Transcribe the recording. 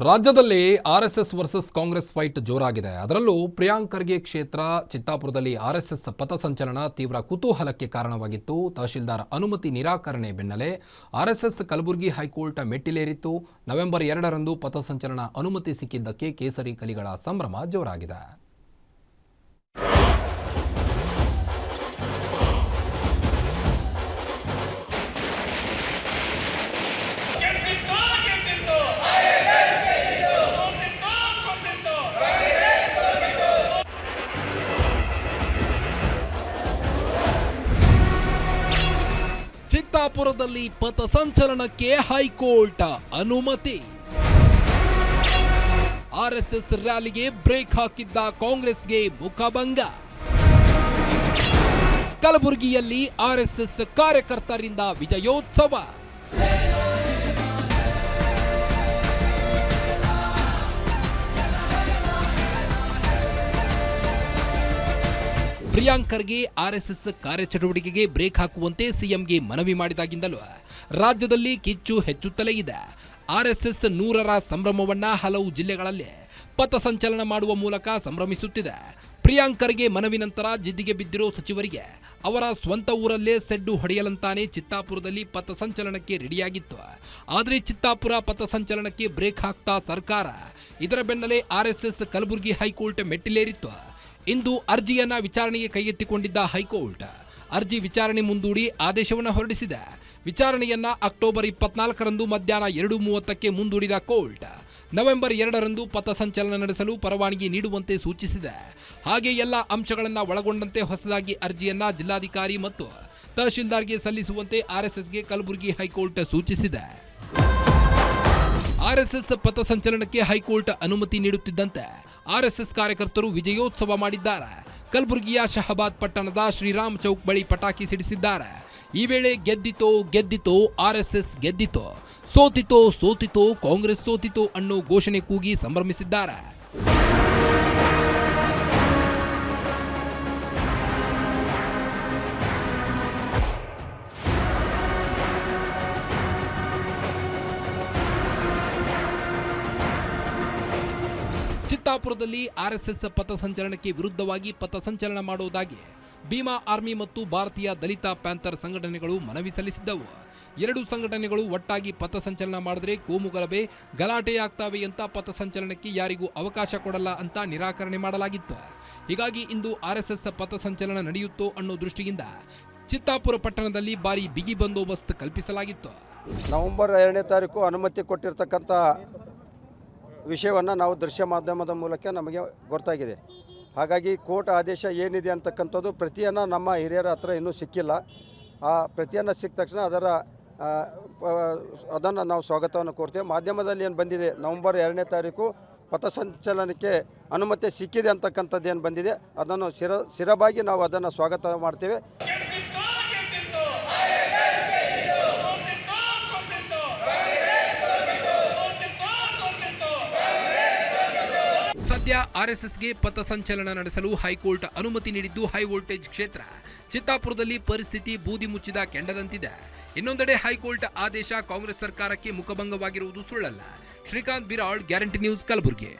ರಾಜ್ಯದಲ್ಲಿ RSS versus Congress fight ಜೋರಾಗಿದೆ. ಅದರಲ್ಲೂ ಪ್ರಿಯಾಂಕ್ ಖರ್ಗೆ ಕ್ಷೇತ್ರ ಚಿತ್ತಾಪುರದಲ್ಲಿ ಆರ್ಎಸ್ಎಸ್ ಪಥಸಂಚಲನ ತೀವ್ರ ಕುತೂಹಲಕ್ಕೆ ಕಾರಣವಾಗಿತ್ತು. ತಹಶೀಲ್ದಾರ್ ಅನುಮತಿ ನಿರಾಕರಣೆ ಬೆನ್ನಲ್ಲೇ ಆರ್ಎಸ್ಎಸ್ ಕಲಬುರಗಿ ಹೈಕೋರ್ಟ್ ಮೆಟ್ಟಿಲೇರಿತ್ತು. ನವೆಂಬರ್ 2ರಂದು ಪಥಸಂಚಲನ ಅನುಮತಿ ಸಿಕ್ಕಿದ್ದಕ್ಕೆ ಕೇಸರಿ ಕಲಿಗಳ ಸಂಭ್ರಮ ಜೋರಾಗಿದೆ. ಚಿತ್ತಾಪುರದಲ್ಲಿ ಪಥಸಂಚಲನಕ್ಕೆ ಹೈಕೋರ್ಟ್ ಅನುಮತಿ. ಆರ್ಎಸ್ಎಸ್ ರ್ಯಾಲಿಗೆ ಬ್ರೇಕ್ ಹಾಕಿದ್ದ ಕಾಂಗ್ರೆಸ್ಗೆ ಮುಖಭಂಗ. ಕಲಬುರಗಿಯಲ್ಲಿ ಆರ್ಎಸ್ಎಸ್ ಕಾರ್ಯಕರ್ತರಿಂದ ವಿಜಯೋತ್ಸವ. ಪ್ರಿಯಾಂಕ್ ಖರ್ಗೆ ಆರ್ಎಸ್ಎಸ್ ಕಾರ್ಯಚಟುವಟಿಕೆಗೆ ಬ್ರೇಕ್ ಹಾಕುವಂತೆ ಸಿಎಂಗೆ ಮನವಿ ಮಾಡಿದಾಗಿಂದಲೂ ರಾಜ್ಯದಲ್ಲಿ ಕಿಚ್ಚು ಹೆಚ್ಚುತ್ತಲೇ ಇದೆ. ಆರ್ಎಸ್ಎಸ್ 100ರ ಸಂಭ್ರಮವನ್ನ ಹಲವು ಜಿಲ್ಲೆಗಳಲ್ಲಿ ಪಥಸಂಚಲನ ಮಾಡುವ ಮೂಲಕ ಸಂಭ್ರಮಿಸುತ್ತಿದೆ. ಪ್ರಿಯಾಂಕ್ ಖರ್ಗೆ ಮನವಿ ನಂತರ ಜಿದ್ದಿಗೆ ಬಿದ್ದಿರೋ ಸಚಿವರಿಗೆ ಅವರ ಸ್ವಂತ ಊರಲ್ಲೇ ಸೆಡ್ಡು ಹೊಡೆಯಲಂತಾನೆ ಚಿತ್ತಾಪುರದಲ್ಲಿ ಪಥಸಂಚಲನಕ್ಕೆ ರೆಡಿಯಾಗಿತ್ತು. ಆದರೆ ಚಿತ್ತಾಪುರ ಪಥಸಂಚಲನಕ್ಕೆ ಬ್ರೇಕ್ ಹಾಕ್ತಾ ಸರ್ಕಾರ. ಇದರ ಬೆನ್ನಲ್ಲೇ ಆರ್ಎಸ್ಎಸ್ ಕಲಬುರಗಿ ಹೈಕೋರ್ಟ್ ಮೆಟ್ಟಿಲೇರಿತ್ತು. ಇಂದು ಅರ್ಜಿಯನ್ನ ವಿಚಾರಣೆಗೆ ಕೈಗೆತ್ತಿಕೊಂಡಿದ್ದ ಹೈಕೋರ್ಟ್ ಅರ್ಜಿ ವಿಚಾರಣೆ ಮುಂದೂಡಿ ಆದೇಶವನ್ನು ಹೊರಡಿಸಿದೆ. ವಿಚಾರಣೆಯನ್ನ ಅಕ್ಟೋಬರ್ 24ರಂದು ಮಧ್ಯಾಹ್ನ 2:30ಕ್ಕೆ ಮುಂದೂಡಿದ ಕೋರ್ಟ್ ನವೆಂಬರ್ 2ರಂದು ಪಥಸಂಚಲನ ನಡೆಸಲು ಪರವಾನಗಿ ನೀಡುವಂತೆ ಸೂಚಿಸಿದೆ. ಹಾಗೆ ಎಲ್ಲ ಅಂಶಗಳನ್ನು ಒಳಗೊಂಡಂತೆ ಹೊಸದಾಗಿ ಅರ್ಜಿಯನ್ನ ಜಿಲ್ಲಾಧಿಕಾರಿ ಮತ್ತು ತಹಶೀಲ್ದಾರ್ಗೆ ಸಲ್ಲಿಸುವಂತೆ ಆರ್ಎಸ್ಎಸ್ಗೆ ಕಲಬುರಗಿ ಹೈಕೋರ್ಟ್ ಸೂಚಿಸಿದೆ. ಆರ್ಎಸ್ಎಸ್ ಪಥಸಂಚಲನಕ್ಕೆ ಹೈಕೋರ್ಟ್ ಅನುಮತಿ ನೀಡುತ್ತಿದ್ದಂತೆ ಆರ್ಎಸ್ಎಸ್ ಕಾರ್ಯಕರ್ತರು ವಿಜಯೋತ್ಸವ ಮಾಡಿದ್ದಾರೆ. ಕಲಬುರಗಿಯ ಶಹಬಾದ್ ಪಟ್ಟಣದ ಶ್ರೀರಾಮ್ ಚೌಕ್ ಬಳಿ ಪಟಾಕಿ ಸಿಡಿಸಿದ್ದಾರೆ. ಈ ವೇಳೆ ಗೆದ್ದಿತೋ ಆರ್ಎಸ್ಎಸ್ ಗೆದ್ದಿತೋ, ಸೋತಿತೋ ಕಾಂಗ್ರೆಸ್ ಸೋತಿತೋ ಅನ್ನೋ ಘೋಷಣೆ ಕೂಗಿ ಸಂಭ್ರಮಿಸಿದ್ದಾರೆ. ಚಿತ್ತಾಪುರದಲ್ಲಿ ಆರ್ಎಸ್ಎಸ್ ಪಥಸಂಚಲನಕ್ಕೆ ವಿರುದ್ಧವಾಗಿ ಪಥಸಂಚಲನ ಮಾಡುವುದಾಗಿ ಭೀಮಾ ಆರ್ಮಿ ಮತ್ತು ಭಾರತೀಯ ದಲಿತ ಪ್ಯಾಂಥರ್ ಸಂಘಟನೆಗಳು ಮನವಿ ಸಲ್ಲಿಸಿದ್ದವು. ಎರಡು ಸಂಘಟನೆಗಳು ಒಟ್ಟಾಗಿ ಪಥಸಂಚಲನ ಮಾಡಿದ್ರೆ ಕೋಮುಗಲಭೆ ಗಲಾಟೆಯಾಗ್ತವೆ ಅಂತ ಪಥಸಂಚಲನಕ್ಕೆ ಯಾರಿಗೂ ಅವಕಾಶ ಕೊಡಲ್ಲ ಅಂತ ನಿರಾಕರಣೆ ಮಾಡಲಾಗಿತ್ತು. ಹೀಗಾಗಿ ಇಂದು ಆರ್ಎಸ್ಎಸ್ ಪಥಸಂಚಲನ ನಡೆಯುತ್ತೋ ಅನ್ನೋ ದೃಷ್ಟಿಯಿಂದ ಚಿತ್ತಾಪುರ ಪಟ್ಟಣದಲ್ಲಿ ಭಾರಿ ಬಿಗಿ ಬಂದೋಬಸ್ತ್ ಕಲ್ಪಿಸಲಾಗಿತ್ತು. ನವೆಂಬರ್ 2ನೇ ತಾರೀಕು ಅನುಮತಿ ಕೊಟ್ಟಿರ್ತಕ್ಕಂಥ ವಿಷಯವನ್ನು ನಾವು ದೃಶ್ಯ ಮಾಧ್ಯಮದ ಮೂಲಕ ನಮಗೆ ಗೊತ್ತಾಗಿದೆ. ಹಾಗಾಗಿ ಕೋರ್ಟ್ ಆದೇಶ ಏನಿದೆ ಅಂತಕ್ಕಂಥದ್ದು ಪ್ರತಿಯನ್ನು ನಮ್ಮ ಹಿರಿಯರ ಹತ್ರ ಇನ್ನೂ ಸಿಕ್ಕಿಲ್ಲ. ಆ ಪ್ರತಿಯನ್ನು ಸಿಕ್ಕ ತಕ್ಷಣ ಅದನ್ನು ನಾವು ಸ್ವಾಗತವನ್ನು ಕೋರ್ತೇವೆ. ಮಾಧ್ಯಮದಲ್ಲಿ ಏನು ಬಂದಿದೆ ನವೆಂಬರ್ 2ನೇ ತಾರೀಕು ಪಥಸಂಚಲನಕ್ಕೆ ಅನುಮತಿ ಸಿಕ್ಕಿದೆ ಅಂತಕ್ಕಂಥದ್ದು ಏನು ಬಂದಿದೆ ಅದನ್ನು ಸ್ಥಿರವಾಗಿ ನಾವು ಅದನ್ನು ಸ್ವಾಗತ ಮಾಡ್ತೇವೆ. ಸದ್ಯ ಆರ್ಎಸ್ಎಸ್ಗೆ ಪಥಸಂಚಲನ ನಡೆಸಲು ಹೈಕೋರ್ಟ್ ಅನುಮತಿ ನೀಡಿದ್ದು ಹೈ ವೋಲ್ಟೇಜ್ ಕ್ಷೇತ್ರ ಚಿತ್ತಾಪುರದಲ್ಲಿ ಪರಿಸ್ಥಿತಿ ಬೂದಿ ಮುಚ್ಚಿದ ಕೆಂಡದಂತಿದೆ. ಇನ್ನೊಂದೆಡೆ ಹೈಕೋರ್ಟ್ ಆದೇಶ ಕಾಂಗ್ರೆಸ್ ಸರ್ಕಾರಕ್ಕೆ ಮುಖಭಂಗವಾಗಿರುವುದು ಸುಳ್ಳಲ್ಲ. Srikanth Biral, guarantee news, Kalaburagi.